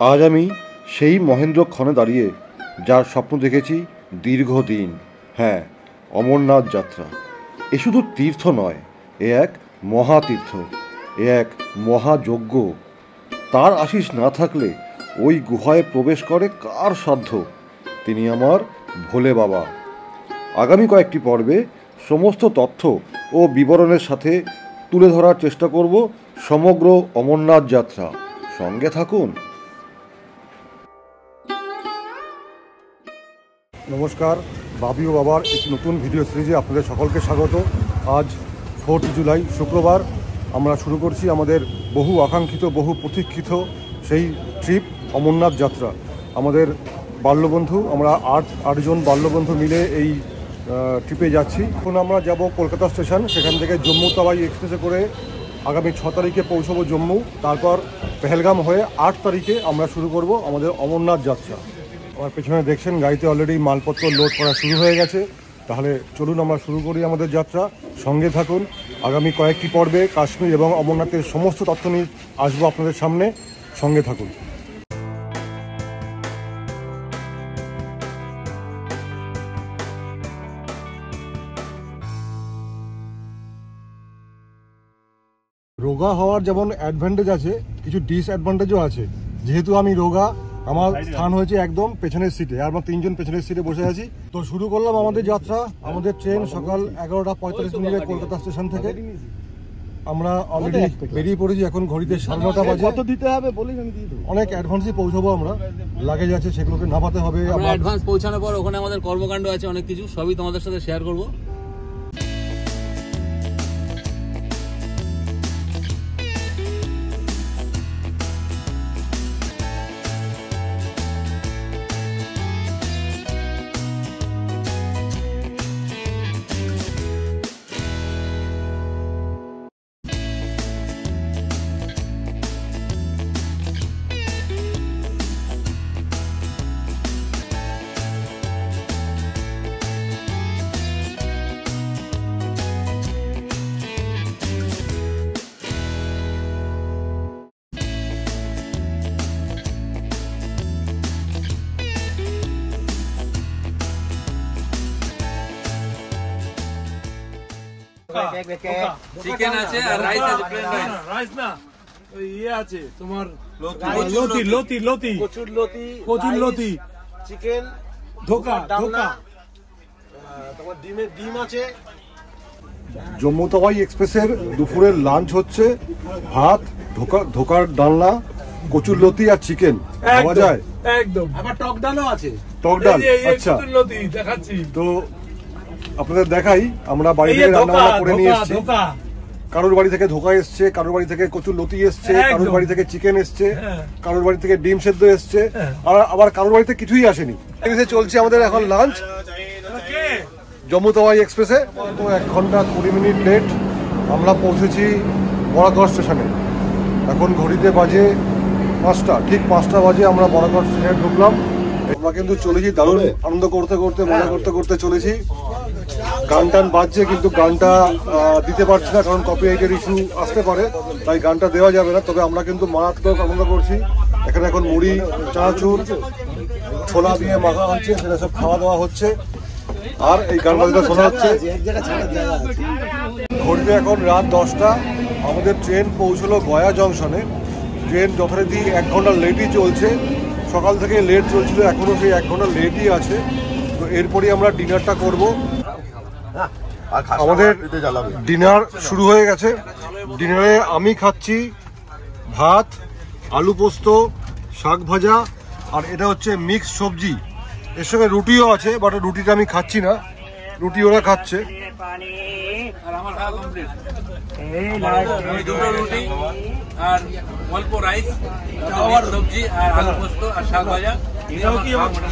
আজ আমি সেই মহেন্দ্রক্ষণে দাঁড়িয়ে যার স্বপ্ন দেখেছি দীর্ঘদিন। হ্যাঁ, অমরনাথ যাত্রা। এ শুধু তীর্থ নয়, এ এক মহাতীর্থ, এ এক মহাযজ্ঞ। তার আশিস না থাকলে ওই গুহায় প্রবেশ করে কার সাধ্য? তিনি আমার ভোলে বাবা। আগামী কয়েকটি পর্বে সমস্ত তথ্য ও বিবরণের সাথে তুলে ধরার চেষ্টা করব সমগ্র অমরনাথ যাত্রা। সঙ্গে থাকুন। নমস্কার, বাবি ও বাবার একটি নতুন ভিডিও সিরিজে আপনাদের সকলকে স্বাগত। আজ 4 জুলাই শুক্রবার আমরা শুরু করছি আমাদের বহু আকাঙ্ক্ষিত, বহু প্রতীক্ষিত সেই ট্রিপ অমরনাথ যাত্রা। আমাদের বাল্যবন্ধু, আমরা আটজন বাল্যবন্ধু মিলে এই ট্রিপে যাচ্ছি। এখন আমরা যাব কলকাতা স্টেশন, সেখান থেকে জম্মু তাওয়াই এক্সপ্রেসে করে আগামী 6 তারিখে পৌঁছবো জম্মু। তারপর পেহেলগাম হয়ে 8 তারিখে আমরা শুরু করব আমাদের অমরনাথ যাত্রা। আমার পেছনে দেখছেন গাড়িতে অলরেডি মালপত্র লোড করা শুরু হয়ে গেছে। তাহলে চলুন আমরা শুরু করি আমাদের যাত্রা। সঙ্গে থাকুন। আগামী কয়েকটি পর্বে কাশ্মীর এবং অমরনাথের সমস্ত তথ্য নিয়ে আসবো আপনাদের সামনে। সঙ্গে থাকুন। রোগা হওয়ার যেমন অ্যাডভান্টেজ আছে, কিছু ডিসঅ্যাডভান্টেজও আছে। যেহেতু আমি রোগা, আমার স্থান হয়েছে একদম পেছনের সিটে, আর আমরা 3জন পেছনের সিটে বসে আছি। তো শুরু করলাম আমাদের যাত্রা। আমাদের ট্রেন সকাল 11:45 কলকাতা স্টেশন থেকে। আমরা অলরেডি বেরিয়ে পড়েছি। এখন ঘড়িতে 9:30 বাজে। কত দিতে হবে বলি আমি দিয়ে দেব। অনেক অ্যাডভান্সে পৌঁছবো আমরা। লাগেজ আছে, সেগুলোকে নামাতে হবে। আমরা অ্যাডভান্স পৌঁছানোর পর ওখানে আমাদের কর্মকাণ্ড আছে অনেক কিছু, সবই তোমাদের সাথে শেয়ার করব। চিকেন আছে আর রাইস আছে, প্লেন রাইস। রাইস না, ওই ইয়ে আছে তোমার লতি লতি লতি কচুর লতি, চিকেন ধোকা ধোকা, তোমার ডিম আছে। জম্মু তাওয়াই এক্সপ্রেসের দুপুরের লাঞ্চ হচ্ছে ভাত, ধোকার ডালনা, কচুর লতি আর চিকেন। খাওয়া যায় একদম। আবার টক ডালও আছে। টক ডাল, আচ্ছা। কচুর লতি দেখাচ্ছি তো আপনাদের দেখাই, আমরা বাড়ি থেকে রান্না করে নিয়ে এসেছি। কারোর বাড়ি থেকে ধোকা এসছে, কারোর বাড়ি থেকে কচুর লতি এসছে, কারোর বাড়ি থেকে চিকেন এসছে, কারোর বাড়ি থেকে ডিম সেদ্ধ এসছে, আর আবার কারোর বাড়িতে কিছুই আসেনি। চলছে আমাদের এখন লাঞ্চ জম্মু তাওয়াই এক্সপ্রেসে। তো 1 ঘন্টা 20 মিনিট লেট আমরা পৌঁছেছি বরাকর স্টেশনে। এখন ঘড়িতে বাজে 5টা, ঠিক 5টা বাজে আমরা বরাকর স্টেশনে ঢুকলাম। আমরা কিন্তু চলেছি দারুণ আনন্দ করতে করতে, মজা করতে করতে চলেছি। গান টান বাজছে, কিন্তু গানটা দিতে পারছি না, কারণ কপিরাইটের ইস্যু আসতে পারে, তাই গানটা দেওয়া যাবে না। তবে আমরা কিন্তু মারাত্মক আনন্দ করছি। এখানে এখন মুড়ি, চানাচুর, ছোলা দিয়ে মাখা হচ্ছে, সেটা সব খাওয়া দাওয়া হচ্ছে, আর এই গান বাজনা শোনা হচ্ছে। ঘড়িতে এখন রাত 10টা। আমাদের ট্রেন পৌঁছলো গয়া জংশনে। ট্রেন যথারীতি 1 ঘন্টা লেটই চলছে। সকাল থেকে লেট চলছিল, এখনও সেই 1 ঘন্টা লেটই আছে। তো এরপরই আমরা ডিনারটা করব। আমাদের ডিনার শুরু হয়ে গেছে। ডিনারে আমি খাচ্ছি ভাত, আলু পোস্ত, শাক ভাজা, আর এটা হচ্ছে মিক্স সবজি। এর সঙ্গে রুটিও আছে, বাট রুটিটা আমি খাচ্ছি না, রুটি ওরা খাচ্ছে। আর আমার খাওয়া কমপ্লিট। এই দুটো রুটি আর অল্প রাইস, সবজি আর আলু পোস্ত আর শাক ভাজা। এটাও কি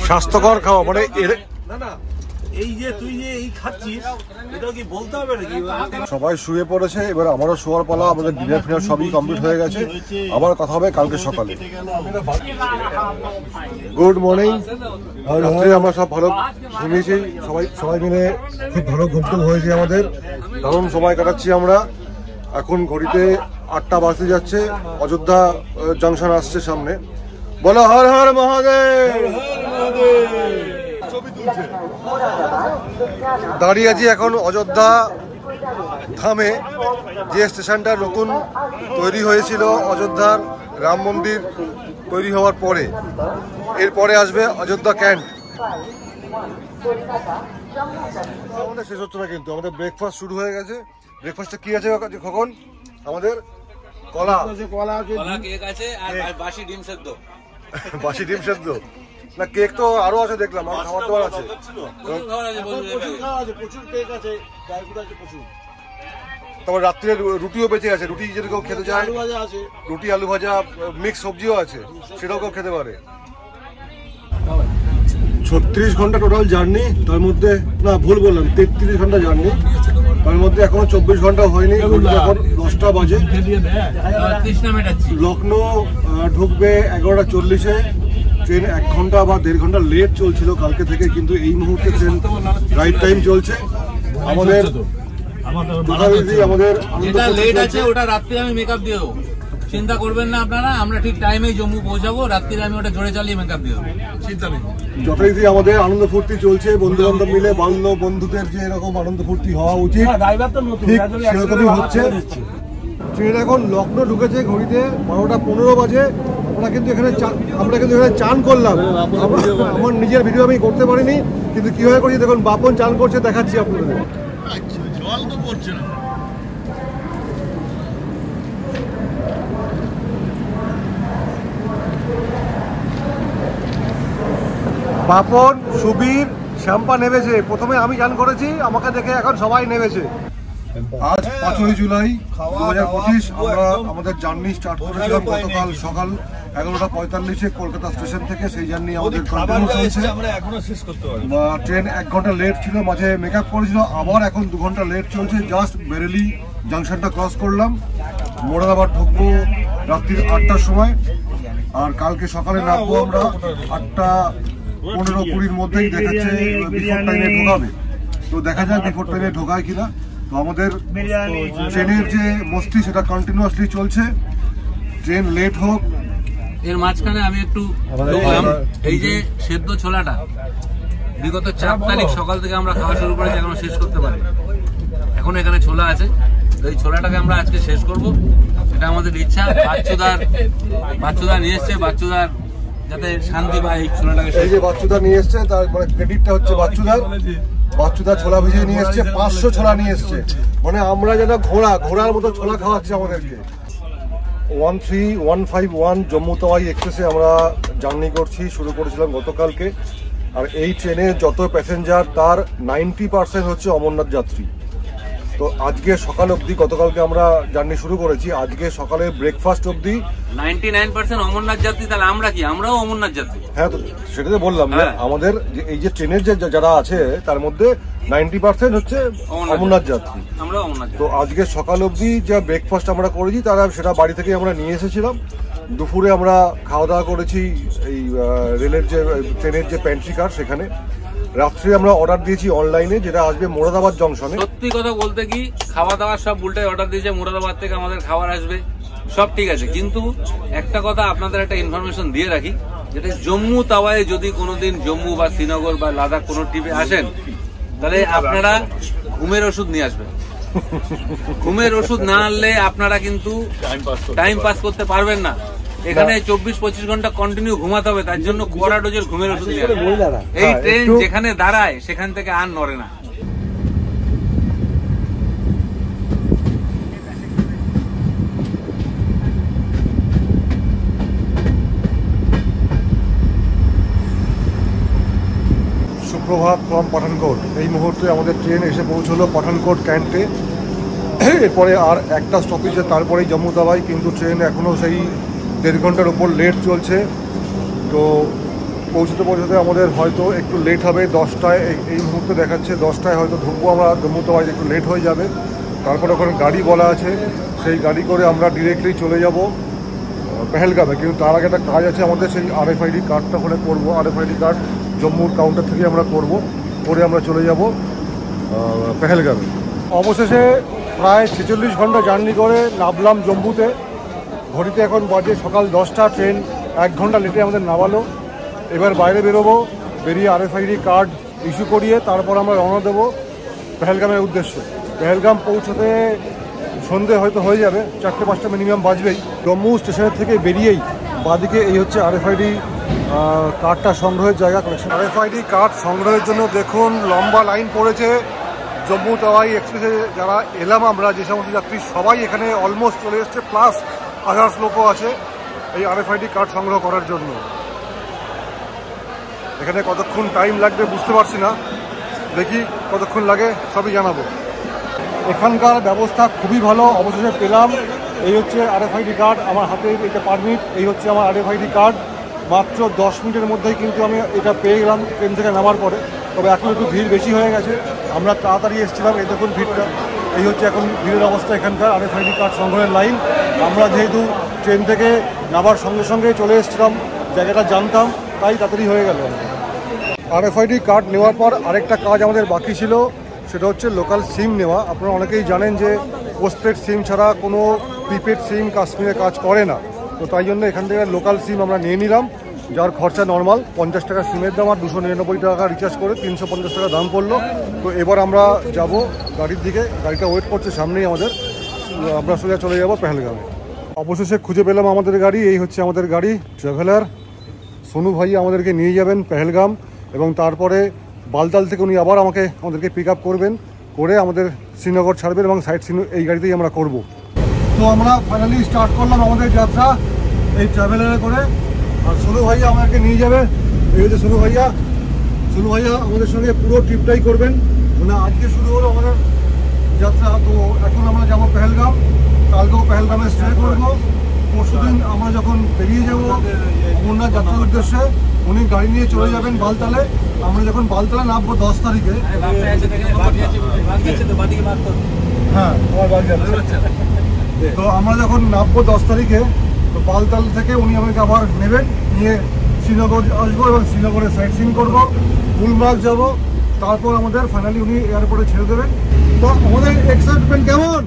স্বাস্থ্যকর খাওয়া, মানে না না, এই যে তুই যে এই খাচ্ছিস, এটাও কি বলতে হবে নাকি? সবাই শুয়ে পড়েছে, এবার আমারও শোয়ার পালা। আমাদের ডিনার ফিনার সবই কমপ্লিট হয়ে গেছে। আবার কথা হবে কালকে সকালে। Good morning. রাত্রে আমরা সব ভালো ঘুমিয়েছি, সবাই মিলে খুব ভালো ঘুম হয়েছে আমাদের। দারুণ সময় কাটাচ্ছি আমরা। এখন ঘড়িতে 8টা বাজতে যাচ্ছে। অযোধ্যা জংশন আসছে সামনে। বলো হর হর মহাদেব। দাঁড়িয়ে আছি এখন অযোধ্যা ধামে, যে স্টেশনটা নতুন তৈরি হয়েছিল অযোধ্যার রাম মন্দির তৈরি হওয়ার পরে। এরপরে আসবে অযোধ্যা ক্যান্ট। আমাদের শেষ হচ্ছে না কিন্তু, আমাদের ব্রেকফাস্ট শুরু হয়ে গেছে। ব্রেকফাস্টে কি আছে কখন? আমাদের কলা, কেক আছে আর বাসি ডিম সেদ্ধ। বাসি ডিম সেদ্ধ না, কেক তো আরো আছে দেখলাম, আর খাবার দাবার আছে। তারপর রাত্রে রুটিও বেঁচে আছে, রুটি যদি কেউ খেতে চায়, রুটি আলু ভাজা মিক্স সবজিও আছে, সেটাও কেউ খেতে পারে। 36 ঘন্টা টোটাল জার্নি, তার মধ্যে না ভুল বললাম, 33 ঘন্টা জার্নি, তার মধ্যে এখনো 24 ঘন্টা হয়নি। এখন 10টা বাজে। লখনৌ ঢুকবে 11:40-এ। ট্রেন 1 ঘন্টা বা 1.5 ঘন্টা লেট চলছিল কালকে থেকে, কিন্তু এই মুহূর্তে ট্রেন রাইট টাইম চলছে। আমাদের যেটা লেট আছে ওটা রাত্রে আমি মেকআপ দিয়ে দেবো, চিন্তা করবেন না আপনারা। আমরা ঠিক টাইমেই জম্মু পৌঁছাবো, রাত্রিরে আমি ওটা জোরে চালিয়ে মেকআপ দিয়ে দেবো, চিন্তা নেই। যথারীতি আমাদের আনন্দ ফুর্তি চলছে, বন্ধু বান্ধব মিলে, বান্ধব বন্ধুদের যে এরকম আনন্দ ফুর্তি হওয়া উচিত ঠিক সেরকমই হচ্ছে। ট্রেন এখন লখনৌ ঢুকেছে, ঘড়িতে 12:15 বাজে। আমরা কিন্তু এখানে চান করলাম। আমার নিজের ভিডিও আমি করতে পারিনি, কিন্তু কিভাবে করছি দেখুন, বাপন চান করছে, দেখাচ্ছি আপনাদের। জল তো পড়ছে না। বাপন, সুবীর, শ্যাম্পা নেমেছে। প্রথমে আমি চান করেছি, আমাকে দেখে এখন সবাই নেমেছে। আজ 5ই জুলাই 2025। আমরা আমাদের জার্নি স্টার্ট করেছিলাম গতকাল সকাল 11:45-এ কলকাতা স্টেশন থেকে। সেই জার্নি আমাদের কন্টিনিউ চলছে। ট্রেন 1 ঘন্টা লেট ছিল, মাঝে মেকআপ করেছিল, আবার এখন 2 ঘন্টা লেট চলছে। জাস্ট বেরেলি জাংশনটা ক্রস করলাম। মোরাদাবাদ ঢুকবো রাত্রি 8টার সময়, আর কালকে সকালে নামবো আমরা 8:15-20-র মধ্যেই। দেখাচ্ছে বিফোর টাইমে ঢোকাবে, তো দেখা যাক বিফোর টাইমে ঢোকায় কিনা। তো আমাদের ট্রেনের যে মস্তি সেটা কন্টিনিউয়াসলি চলছে। ট্রেন লেট হোক, এর মাঝখানে আমি একটু এই যে সেদ্ধ ছোলাটা বিগত 4 তারিখ সকাল থেকে আমরা খাওয়া শুরু করেছি, এখনো শেষ করতে পারি। এখন এখানে ছোলা আছে, এই ছোলাটাকে আমরা আজকে শেষ করব, এটা আমাদের ইচ্ছা। বাচ্চুদা নিয়ে এসছে, বাচ্চুদার যাতে শান্তি পায় এই ছোলাটাকে। এই যে বাচ্চুদা নিয়ে এসছে, তার মানে ক্রেডিটটা হচ্ছে বাচ্চুদার। বাচ্চুদা ছোলা ভিজিয়ে নিয়ে এসছে, 500 ছোলা নিয়ে এসছে। মানে আমরা যেন ঘোড়ার মতো ছোলা খাওয়াচ্ছে আমাদেরকে। 13151 জম্মু তাওয়াই এক্সপ্রেসে আমরা জার্নি করছি, শুরু করেছিলাম গতকালকে। আর এই ট্রেনে যত প্যাসেঞ্জার তার 90% হচ্ছে অমরনাথ যাত্রী। তো আজকে সকাল অবধি, গতকালকে আমরা জার্নি শুরু করেছি, আজকে সকালে ব্রেকফাস্ট অবধি 99% অমরনাথ যাত্রী। তাহলে আমরা কি, আমরাও অমরনাথ যাত্রী? হ্যাঁ, তো সেটা তো বললাম যে আমাদের এই যে ট্রেনের যে যারা আছে তার মধ্যে 90% হচ্ছে অমরনাথ যাত্রী। আমরাও অমরনাথ। তো আজকে সকাল অবধি যা ব্রেকফাস্ট আমরা করেছি তারা সেটা বাড়ি থেকে আমরা নিয়ে এসেছিলাম। দুপুরে আমরা খাওয়া দাওয়া করেছি এই রেলের যে ট্রেনের যে প্যান্ট্রি কার সেখানে। রাত্রে আমরা অর্ডার দিয়েছি অনলাইনে, যেটা আসবে মোরাদাবাদ জংশনে। সত্যি কথা বলতে কি, খাওয়া দাওয়ার সব উল্টাই অর্ডার দিয়েছে, মোরাদাবাদ থেকে আমাদের খাবার আসবে, সব ঠিক আছে। কিন্তু একটা কথা আপনাদের একটা ইনফরমেশন দিয়ে রাখি, যেটা জম্মু তাওয়ায় যদি কোনোদিন জম্মু বা শ্রীনগর বা লাদাখ কোনো ট্রিপে আসেন, তাহলে আপনারা ঘুমের ওষুধ নিয়ে আসবেন। ঘুমের ওষুধ না আনলে আপনারা কিন্তু টাইম পাস করতে পারবেন না। এখানে 24-25 ঘন্টা কন্টিনিউ ঘুমাতে হবে, তার জন্য কোয়ারা ডোজের ঘুমের ওষুধ নিয়ে আসবেন। এই ট্রেন যেখানে দাঁড়ায় সেখান থেকে আর নড়ে না। সুপ্রভাত ফ্রম পাঠানকোট। এই মুহূর্তে আমাদের ট্রেন এসে পৌঁছলো পাঠানকোট ক্যান্টে। এরপরে আর একটা স্টপেজে তারপরেই জম্মু তাওয়াই, কিন্তু ট্রেন এখনও সেই 1.5 ঘন্টার উপর লেট চলছে। তো পৌঁছতে আমাদের হয়তো একটু লেট হবে। 10টায় এই মুহূর্তে দেখাচ্ছে, 10টায় হয়তো ঢুকবো আমরা জম্মু তাওয়াই, একটু লেট হয়ে যাবে। তারপরে ওখানে গাড়ি বলা আছে, সেই গাড়ি করে আমরা ডিরেক্টলি চলে যাব পেহেলগামে। কিন্তু তার আগে একটা কাজ আছে আমাদের, সেই RFID কার্ডটা ওখানে করবো। RFID কার্ড জম্মুর কাউন্টার থেকে আমরা করে আমরা চলে যাব পেহেলগামে। অবশেষে প্রায় 46 ঘন্টা জার্নি করে নামলাম জম্মুতে। ঘড়িতে এখন বাজে সকাল 10টা। ট্রেন 1 ঘন্টা লেটে আমাদের নামালো। এবার বাইরে বেরোবো, বেরিয়ে RFID কার্ড ইস্যু করিয়ে তারপর আমরা রওনা দেবো পেহেলগামের উদ্দেশ্যে। পেহেলগাম পৌঁছতে সন্ধে হয়তো হয়ে যাবে, 4-5টা মিনিমাম বাজবেই। জম্মু স্টেশনের থেকে বেরিয়েই বাদিকে এই হচ্ছে RFID কার্ডটা সংগ্রহের জায়গা, কালেকশন। RFID কার্ড সংগ্রহের জন্য দেখুন লম্বা লাইন পড়েছে। জম্মু তাওয়াই এক্সপ্রেসে যারা এলাম আমরা, যে সমস্ত যাত্রী সবাই এখানে অলমোস্ট চলে এসছে, প্লাস আদার্স লোকও আছে এই RFID কার্ড সংগ্রহ করার জন্য। এখানে কতক্ষণ টাইম লাগবে বুঝতে পারছি না, দেখি কতক্ষণ লাগে সবই জানাবো। এখানকার ব্যবস্থা খুবই ভালো, অবশেষে পেলাম। এই হচ্ছে RFID কার্ড, আমার হাতে এটা পারমিট, এই হচ্ছে আমার RFID কার্ড। মাত্র 10 মিনিটের মধ্যেই কিন্তু আমি এটা পেয়ে গেলাম ট্রেন থেকে নামার পরে। তবে এখন একটু ভিড় বেশি হয়ে গেছে, আমরা তাড়াতাড়ি এসেছিলাম। এই দেখুন ভিড়টা, এই হচ্ছে এখন ভিড়ের অবস্থা এখানকার। RFID কার্ড সংগ্রহের লাইন। আমরা যেহেতু ট্রেন থেকে নামার সঙ্গে সঙ্গে চলে এসেছিলাম, জায়গাটা জানতাম, তাই তাড়াতাড়ি হয়ে গেল। RFID কার্ড নেওয়ার পর আরেকটা কাজ আমাদের বাকি ছিল, সেটা হচ্ছে লোকাল সিম নেওয়া। আপনারা অনেকেই জানেন যে পোস্টপেড সিম ছাড়া কোনো প্রিপেড সিম কাশ্মীরে কাজ করে না। তো তাই জন্য এখান থেকে লোকাল সিম আমরা নিয়ে নিলাম, যার খরচা নর্মাল 50 টাকা সিমের দাম, আর 299 টাকা রিচার্জ করে 350 টাকা দাম পড়লো। তো এবার আমরা যাব গাড়ির দিকে, গাড়িটা ওয়েট করছে সামনেই আমাদের। আমরা সোজা চলে যাব পেহেলগামে। অবশেষে খুঁজে পেলাম আমাদের গাড়ি, এই হচ্ছে আমাদের গাড়ি ট্রাভেলার। সোনু ভাই আমাদেরকে নিয়ে যাবেন পেহেলগাম, এবং তারপরে বালতাল থেকে উনি আবার আমাদেরকে পিক আপ করবেন, করে আমাদের শ্রীনগর ছাড়বেন, এবং সাইট সিন এই গাড়িতেই আমরা করব। তো আমরা ফাইনালি স্টার্ট করলাম আমাদের যাত্রা এই ট্রাভেলারে করে। আর সোনু ভাইয়া আমাদেরকে নিয়ে যাবে, এই হচ্ছে সোনু ভাইয়া। সোনু ভাইয়া আমাদের সঙ্গে পুরো ট্রিপটাই করবেন, মানে আজকে শুরু হলো আমাদের যাত্রা। তো এখন আমরা যাবো পেহেলগাম, কালকেও পেহেলগামে স্টে করবো। পরশুদিন আমরা যখন বেরিয়ে যাবো অমরনাথ যাত্রার উদ্দেশ্যে, উনি গাড়ি নিয়ে চলে যাবেন বালতালে। আমরা যখন বালতালে নামবো 10 তারিখে, হ্যাঁ আমার বাড়ি যাচ্ছে। তো আমরা যখন নামবো 10 তারিখে, তো বালতাল থেকে উনি আমাকে আবার নেবেন, নিয়ে শ্রীনগর আসবো এবং শ্রীনগরে সাইট সিন করবো, গুলমার্গ যাবো, তারপর আমাদের ফাইনালি উনি এয়ারপোর্টে ছেড়ে দেবেন। তো আমাদের এক্সাইটমেন্ট কেমন?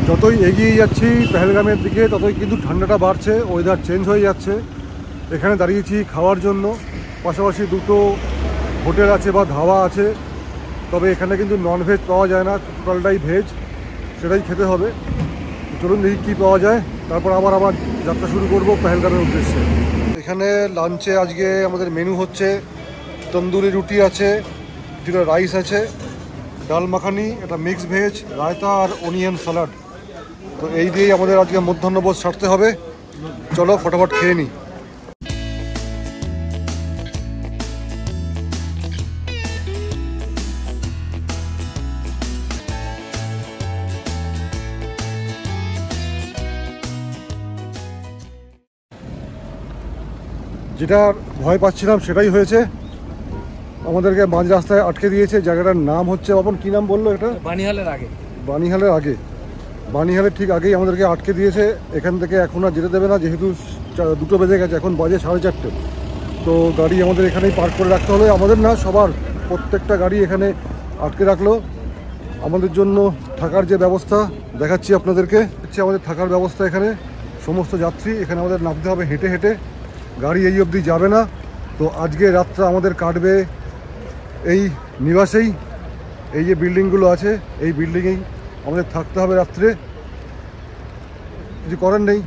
যতই এগিয়ে যাচ্ছি পেহেলগামের দিকে, ততই কিন্তু ঠান্ডাটা বাড়ছে, ওয়েদার চেঞ্জ হয়ে যাচ্ছে। এখানে দাঁড়িয়েছি খাওয়ার জন্য, পাশাপাশি দুটো হোটেল আছে বা ধাবা আছে, তবে এখানে কিন্তু ননভেজ পাওয়া যায় না, টোটালটাই ভেজ, সেটাই খেতে হবে। চলুন দেখি কী পাওয়া যায়, তারপর আবার যাত্রা শুরু করব পেহেলগামের উদ্দেশ্যে। এখানে লাঞ্চে আজকে আমাদের মেনু হচ্ছে তন্দুরি রুটি আছে, যেটা রাইস আছে, ডাল মাখানি, এটা মিক্স ভেজ, রায়তা আর অনিয়ন স্যালাড। তো এই দিয়েই আমাদের আজকে মধ্যাহ্নভোজ সারতে হবে। চলো ফটাফট খেয়ে নিই। যেটা ভয় পাচ্ছিলাম সেটাই হয়েছে, আমাদেরকে মাঝ রাস্তায় আটকে দিয়েছে। জায়গাটার নাম হচ্ছে, বাপন কি নাম বললো এটা? বানিহালের আগে। বানিহালের আগে, বানিহালের ঠিক আগেই আমাদেরকে আটকে দিয়েছে। এখান থেকে এখন আর যেতে দেবে না, যেহেতু 2টো বেজে গেছে, এখন বাজে 4:30। তো গাড়ি আমাদের এখানেই পার্ক করে রাখতে হলো, আমাদের না সবার, প্রত্যেকটা গাড়ি এখানে আটকে রাখলো। আমাদের জন্য থাকার যে ব্যবস্থা দেখাচ্ছি আপনাদেরকে, হচ্ছে আমাদের থাকার ব্যবস্থা এখানে। সমস্ত যাত্রী এখানে আমাদের নামতে হবে হেঁটে হেঁটে, গাড়ি এই অবধি যাবে না। তো আজকে রাতটা আমাদের কাটবে এই নিবাসেই, এই যে বিল্ডিংগুলো আছে এই বিল্ডিংয়েই আমাদের থাকতে হবে রাত্রে। কিছু করার নেই,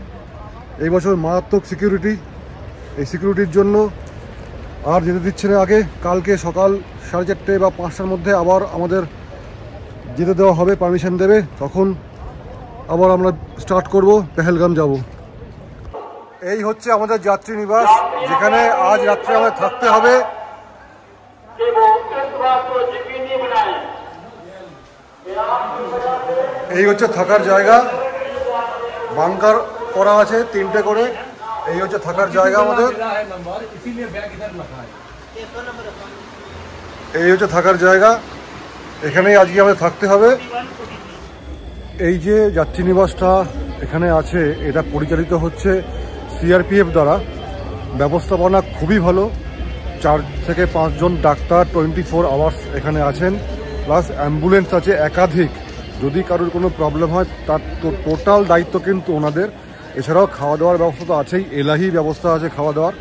এই বছর মারাত্মক সিকিউরিটি, এই সিকিউরিটির জন্য আর যেতে দিচ্ছে না আগে। কালকে সকাল 4:30 বা 5টার মধ্যে আবার আমাদের যেতে দেওয়া হবে, পারমিশন দেবে, তখন আবার আমরা স্টার্ট করব, পেহেলগাম যাব। এই হচ্ছে আমাদের যাত্রী নিবাস, যেখানে আজ রাত্রে আমাদের থাকতে হবে। এই হচ্ছে থাকার জায়গা, বাংকার করা আছে 3টে করে। এই হচ্ছে থাকার জায়গা আমাদের, এই হচ্ছে থাকার জায়গা, এখানেই আজকে আমাদের থাকতে হবে। এই যে যাত্রী নিবাসটা এখানে আছে, এটা পরিচালিত হচ্ছে সিআরপিএফ দ্বারা ব্যবস্থাপনা খুবই ভালো। 4 থেকে 5 জন ডাক্তার 24 আওয়ার্স এখানে আছেন, প্লাস অ্যাম্বুলেন্স আছে একাধিক। যদি কারোর কোনো প্রবলেম হয় তার তো টোটাল দায়িত্ব কিন্তু ওনাদের। এছাড়াও খাওয়া দাওয়ার ব্যবস্থা তো আছেই, এলাহি ব্যবস্থা আছে খাওয়া দাওয়ার।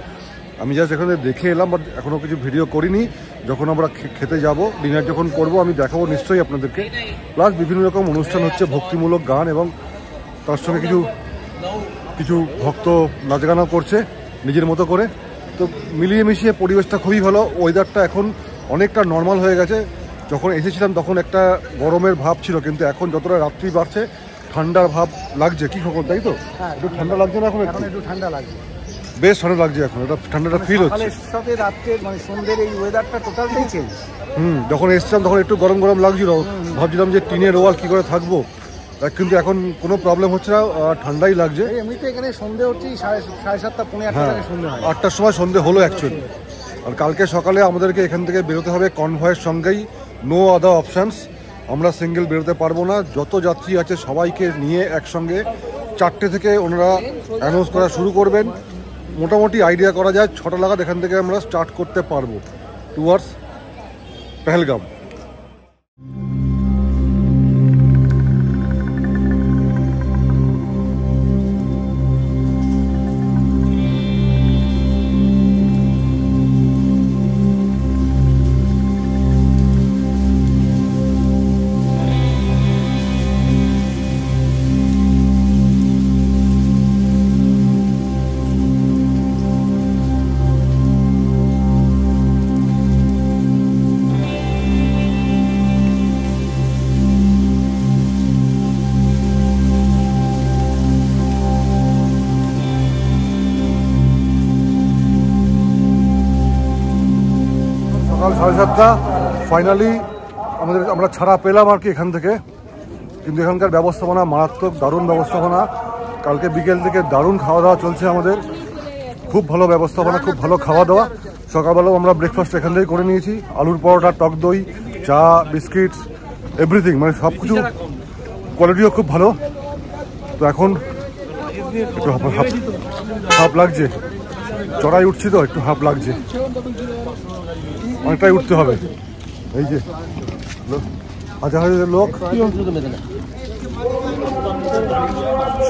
আমি জাস্ট এখানে দেখে এলাম, বাট এখনও কিছু ভিডিও করিনি। যখন আমরা খেতে যাব, ডিনার যখন করব, আমি দেখাবো নিশ্চয়ই আপনাদেরকে। প্লাস বিভিন্ন রকম অনুষ্ঠান হচ্ছে, ভক্তিমূলক গান, এবং তার সঙ্গে কিছু ভক্ত নাচগানা করছে নিজের মতো করে। তো মিলিয়ে মিশিয়ে পরিবেশটা খুবই ভালো। ওয়েদারটা এখন অনেকটা নর্মাল হয়ে গেছে। যখন এসেছিলাম তখন একটা গরমের ভাব ছিল, কিন্তু এখন যতটা রাত্রি বাড়ছে ঠান্ডার ভাব লাগছে। কি খবর, তাই তো? একটু ঠান্ডা লাগছে না এখন? একটু ঠান্ডা লাগছে, বেশ ঠান্ডা লাগছে এখন, এটা ঠান্ডাটা ফিল হচ্ছে। সকালের সাথে রাত্রের মানে সন্ধ্যের এই ওয়েদারটা টোটালটাই চেঞ্জ। যখন এসেছিলাম তখন একটু গরম গরম লাগছিল, ভাবছিলাম যে টিনের ওয়াল কী করে থাকবো, কিন্তু এখন কোনো প্রবলেম হচ্ছে না, ঠান্ডাই লাগছে। এমনিতে এখানে সন্ধে হচ্ছে 7:30 পৌনে 8টা থেকে সন্ধে হয়। 8টার সময় সন্ধে হলো অ্যাকচুয়ালি। আর কালকে সকালে আমাদেরকে এখান থেকে বেরোতে হবে কনভয়ের সঙ্গেই, নো আদার অপশানস। আমরা সিঙ্গেল বেরোতে পারবো না। যত যাত্রী আছে সবাইকে নিয়ে একসঙ্গে 4টে থেকে ওনারা অ্যানাউন্স করা শুরু করবেন। মোটামুটি আইডিয়া করা যায় 6টা নাগাদ এখান থেকে আমরা স্টার্ট করতে পারবো টুয়ার্ডস পেহেলগাম। সকাল 7:30 ফাইনালি আমরা ছাড়া পেলাম আর কি এখান থেকে। কিন্তু এখানকার ব্যবস্থাপনা মারাত্মক, দারুণ ব্যবস্থাপনা। কালকে বিকেল থেকে দারুণ খাওয়া দাওয়া চলছে আমাদের, খুব ভালো ব্যবস্থাপনা, খুব ভালো খাওয়া দাওয়া। সকালবেলাও আমরা ব্রেকফাস্ট এখান থেকেই করে নিয়েছি, আলুর পরোটা, টক দই, চা, বিস্কিটস, এভরিথিং, মানে সব কিছু কোয়ালিটিও খুব ভালো। তো এখন একটু হাফ লাগছে, চড়াই উঠছি তো একটু হাফ লাগছে, অনেকটাই উঠতে হবে। এই যে হাজার হাজার লোক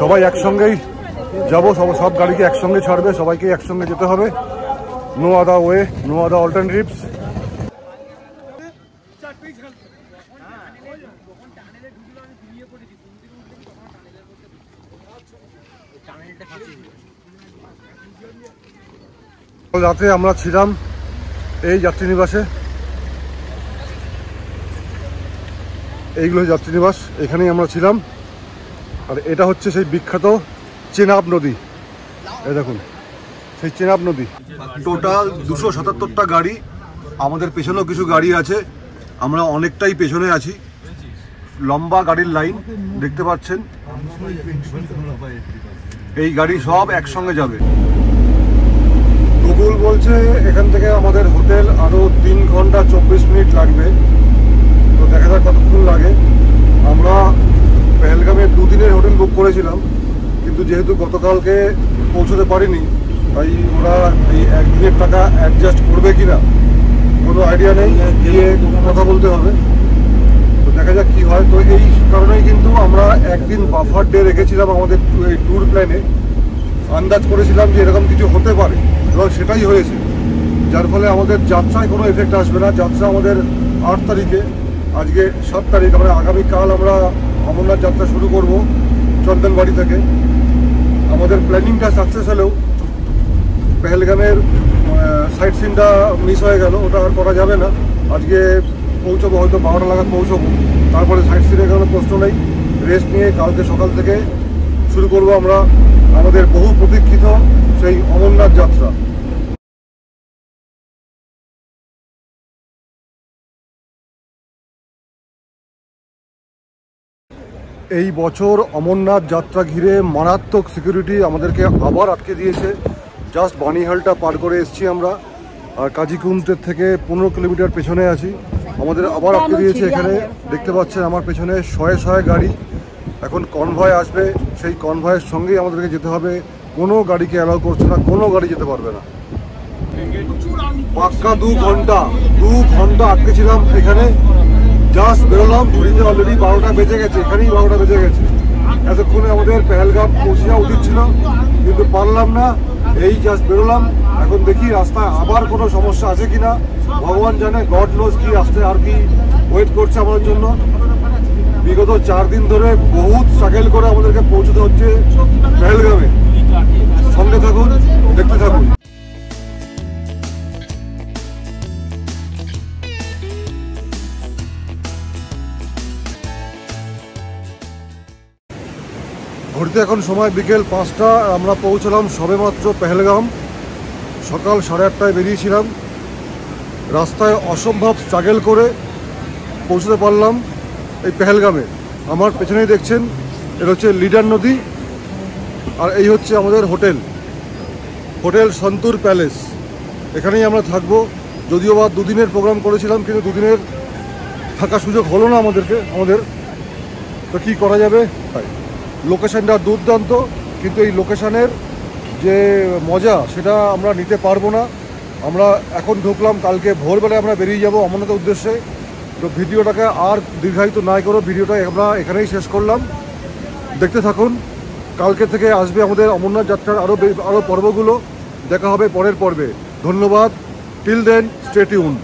সবাই একসঙ্গেই যাবো, সব গাড়িকে একসঙ্গে ছাড়বে, সবাইকে একসঙ্গে যেতে হবে। No other way, no other alternatives. রাতে আমরা ছিলাম এই যাত্রীনিবাসে, এইগুলো যাত্রীনিবাস, এখানেই আমরা ছিলাম। আর এটা হচ্ছে সেই বিখ্যাত চেনাব নদী। এই দেখুন সেই চেনাব নদী। টোটাল 277টা গাড়ি, আমাদের পেছনেও কিছু গাড়ি আছে, আমরা অনেকটাই পেছনে আছি। লম্বা গাড়ির লাইন দেখতে পাচ্ছেন, এই গাড়ি সব একসঙ্গে যাবে। গুগল বলছে এখান থেকে আমাদের হোটেল আরো 3 ঘন্টা 24 মিনিট লাগবে। তো দেখা যাক কতক্ষণ লাগে। আমরা পেহেলগামে 2 দিনের হোটেল বুক করেছিলাম, কিন্তু যেহেতু গতকালকে পৌঁছতে পারিনি, তাই ওরা এই 1 দিনের টাকা অ্যাডজাস্ট করবে কিনা কোনো আইডিয়া নেই, গিয়ে কথা বলতে হবে। তো দেখা যাক কি হয়। তো এই কারণেই কিন্তু আমরা একদিন বাফার ডে রেখেছিলাম আমাদের এই ট্যুর প্ল্যানে। আন্দাজ করেছিলাম যে এরকম কিছু হতে পারে, এবং সেটাই হয়েছে, যার ফলে আমাদের যাত্রায় কোনো এফেক্ট আসবে না। যাত্রা আমাদের 8 তারিখে, আজকে 7 তারিখ, আমরা আগামীকাল আমরা অমরনাথ যাত্রা শুরু করব চন্দনবাড়ি থেকে। আমাদের প্ল্যানিংটা সাকসেস হলেও পেহেলগামের সাইট সিনটা মিস হয়ে গেল, ওটা আর করা যাবে না। আজকে পৌঁছবো হয়তো 12টা নাগাদ পৌঁছবো, তারপরে সাইট সিনের কোনো প্রশ্ন নেই। রেস্ট নিয়ে কালকে সকাল থেকে শুরু করব আমরা আমাদের বহু প্রতীক্ষিত সেই অমরনাথ যাত্রা। এই বছর অমরনাথ যাত্রা ঘিরে মারাত্মক সিকিউরিটি আমাদেরকে আবার আটকে দিয়েছে। জাস্ট বানিহালটা পার করে এসেছি আমরা, আর কাজিকুন্ডের থেকে 15 কিলোমিটার পেছনে আছি। আমাদের আবার আটকে দিয়েছে এখানে। দেখতে পাচ্ছেন আমার পেছনে শয়ে শয়ে গাড়ি। এখন কনভয় আসবে, সেই কনভয়ের সঙ্গেই আমাদেরকে যেতে হবে কোনো গাড়িকে অ্যালাউ করছে না, কোনো গাড়ি যেতে পারবে না। পাক্কা 2 ঘন্টা আটকে ছিলাম এখানে। জাস্ট বেরোলাম, ঘড়িতে অলরেডি 12টা বেজে গেছে, এখানেই 12টা বেজে গেছে। এতক্ষণে আমাদের পেহেলগাম পৌঁছে যাওয়া উচিত ছিল, কিন্তু পারলাম না। এই জাস্ট বেরোলাম, এখন দেখি রাস্তায় আবার কোনো সমস্যা আছে কিনা। ভগবান জানে, গড নোজ কি রাস্তায় আর কি ওয়েট করছে আমাদের জন্য। বিগত 4 দিন ধরে বহুত স্ট্রাগল করে আমাদেরকে পৌঁছতে হচ্ছে পেহেলগামে। সঙ্গে থাকুন, দেখতে থাকুন। ঘুরতে এখন সময় বিকেল 5টা। আমরা পৌঁছলাম সবেমাত্র পেহেলগাম। সকাল 8:30টায় বেরিয়েছিলাম। রাস্তায় অসম্ভব স্ট্রাগল করে পৌঁছতে পারলাম এই পেহেলগামে। আমার পেছনেই দেখছেন, এটা হচ্ছে লিডার নদী, আর এই হচ্ছে আমাদের হোটেল সন্তুর প্যালেস। এখানেই আমরা থাকবো। যদিও বা 2 দিনের প্রোগ্রাম করেছিলাম, কিন্তু 2 দিনের থাকার সুযোগ হলো না আমাদের। তো কী করা যাবে, তাই লোকেশনটা দুর্দান্ত, কিন্তু এই লোকেশনের যে মজা সেটা আমরা নিতে পারবো না। আমরা এখন ঢুকলাম, কালকে ভোরবেলায় আমরা বেরিয়ে যাব অমরনাথের উদ্দেশ্যে। তো ভিডিওটাকে আর দীর্ঘায়িত না করে ভিডিওটা আমরা এখানেই শেষ করলাম। দেখতে থাকুন। কালকে থেকে আসবে আমাদের অমরনাথ যাত্রার আরও পর্বগুলো। দেখা হবে পরের পর্বে। ধন্যবাদ। Till then, stay tune.